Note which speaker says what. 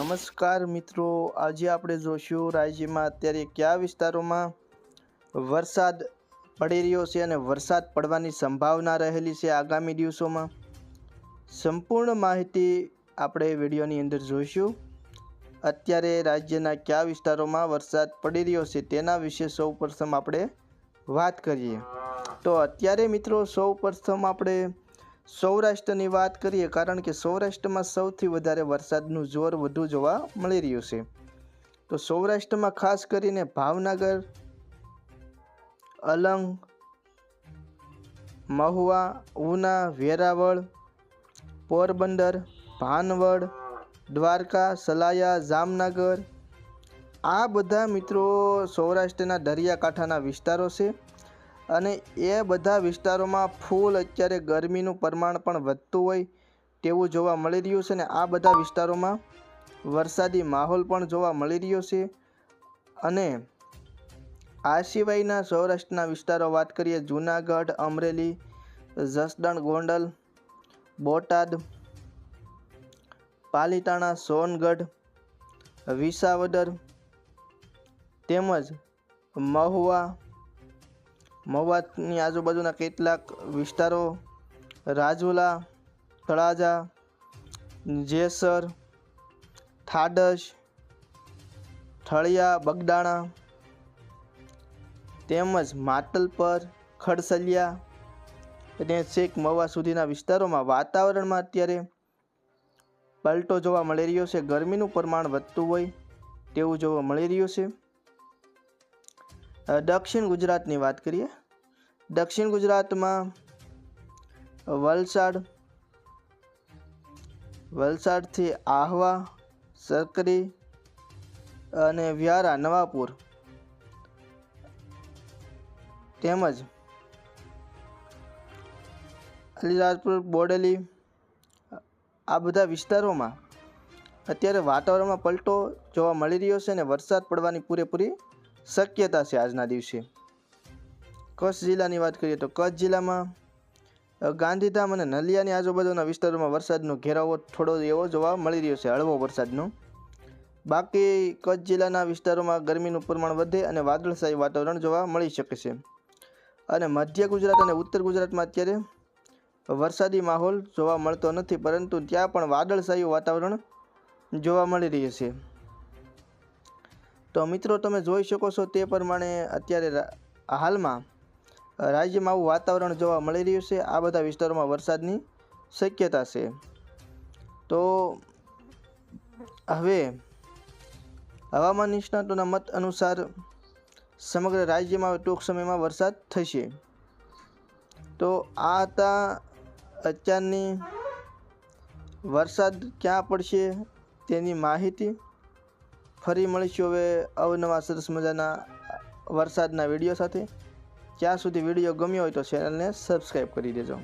Speaker 1: નમસ્કાર મિત્રો, આજે આપણે જોશું રાજ્યમાં અત્યારે કયા વિસ્તારોમાં વરસાદ પડી રહ્યો છે અને વરસાદ પડવાની સંભાવના રહેલી છે આગામી દિવસોમાં. સંપૂર્ણ માહિતી આપણે વિડીયોની અંદર જોઈશું. અત્યારે રાજ્યના કયા વિસ્તારોમાં વરસાદ પડી રહ્યો છે તેના વિશે સૌપ્રથમ આપણે વાત કરીએ. તો અત્યારે મિત્રો સૌપ્રથમ આપણે સૌરાષ્ટ્રની વાત કરીએ, કારણ કે સૌરાષ્ટ્રમાં સૌથી વધારે વરસાદનું જોર વધુ જોવા મળી રહ્યું છે. તો સૌરાષ્ટ્રમાં ખાસ કરીને ભાવનગર, અલંગ, મહુવા, ઉના, વેરાવળ, પોરબંદર, ભાનવડ, દ્વારકા, સલાયા, જામનગર, આ બધા મિત્રો સૌરાષ્ટ્રના દરિયાકાંઠાના વિસ્તારો છે. અને એ બધા વિસ્તારોમાં ફૂલ અત્યારે ગરમીનું પ્રમાણ પણ વધતું હોય તેવું જોવા મળી રહ્યું છે. અને આ બધા વિસ્તારોમાં વરસાદી માહોલ પણ જોવા મળી રહ્યો છે. અને આ સિવાયના સૌરાષ્ટ્રના વિસ્તારો વાત કરીએ, જૂનાગઢ, અમરેલી, જસદણ, ગોંડલ, બોટાદ, પાલીતાણા, સોનગઢ, વિસાવદર તેમજ મહુવાની આજુબાજુના કેટલાક વિસ્તારો, રાજુલા, તળાજા, જેસર, થાડસ, ઠળિયા, બગદાણા તેમજ માતલપર, ખડસલિયા અને છેક મહુવા સુધીના વિસ્તારોમાં વાતાવરણમાં અત્યારે પલટો જોવા મળી રહ્યો છે. ગરમીનું પ્રમાણ વધતું હોય તેવું જોવા મળી રહ્યું છે. દક્ષિણ ગુજરાતની વાત કરીએ. દક્ષિણ ગુજરાતમાં વલસાડથી આહવા, સરકરી અને વ્યારા, નવાપુર તેમજ અલીરાજપુર, બોડેલી, આ બધા વિસ્તારોમાં અત્યારે વાતાવરણમાં પલટો જોવા મળી રહ્યો છે અને વરસાદ પડવાની પૂરેપૂરી શક્યતા છે આજના દિવસે. કચ્છ જિલ્લાની વાત કરીએ તો કચ્છ જિલ્લામાં ગાંધીધામ અને નલિયાની આજુબાજુના વિસ્તારોમાં વરસાદનો ઘેરાવો થોડો એવો જોવા મળી રહ્યો છે, હળવો વરસાદનો. બાકી કચ્છ જિલ્લાના વિસ્તારોમાં ગરમીનું પ્રમાણ વધે અને વાદળછાયું વાતાવરણ જોવા મળી શકે છે. અને મધ્ય ગુજરાત અને ઉત્તર ગુજરાતમાં અત્યારે વરસાદી માહોલ જોવા મળતો નથી, પરંતુ ત્યાં પણ વાદળછાયું વાતાવરણ જોવા મળી રહ્યું છે. તો મિત્રો તમે જોઈ શકો છો તે પ્રમાણે અત્યારે હાલમાં રાજ્યમાં આવું વાતાવરણ જોવા મળી રહ્યું છે. આ બધા વિસ્તારોમાં વરસાદની શક્યતા છે. તો હવે હવામાન નિષ્ણાતોના મત અનુસાર સમગ્ર રાજ્યમાં ટૂંક સમયમાં વરસાદ થશે. તો આ હતા અત્યારની વરસાદ ક્યાં પડશે તેની માહિતી. ફરી મળીશું હવે અવનવા સરસ મજાના વરસાદના વિડીયો સાથે. ત્યાં સુધી વિડીયો ગમ્યો હોય તો ચેનલને સબસ્ક્રાઈબ કરી દેજો.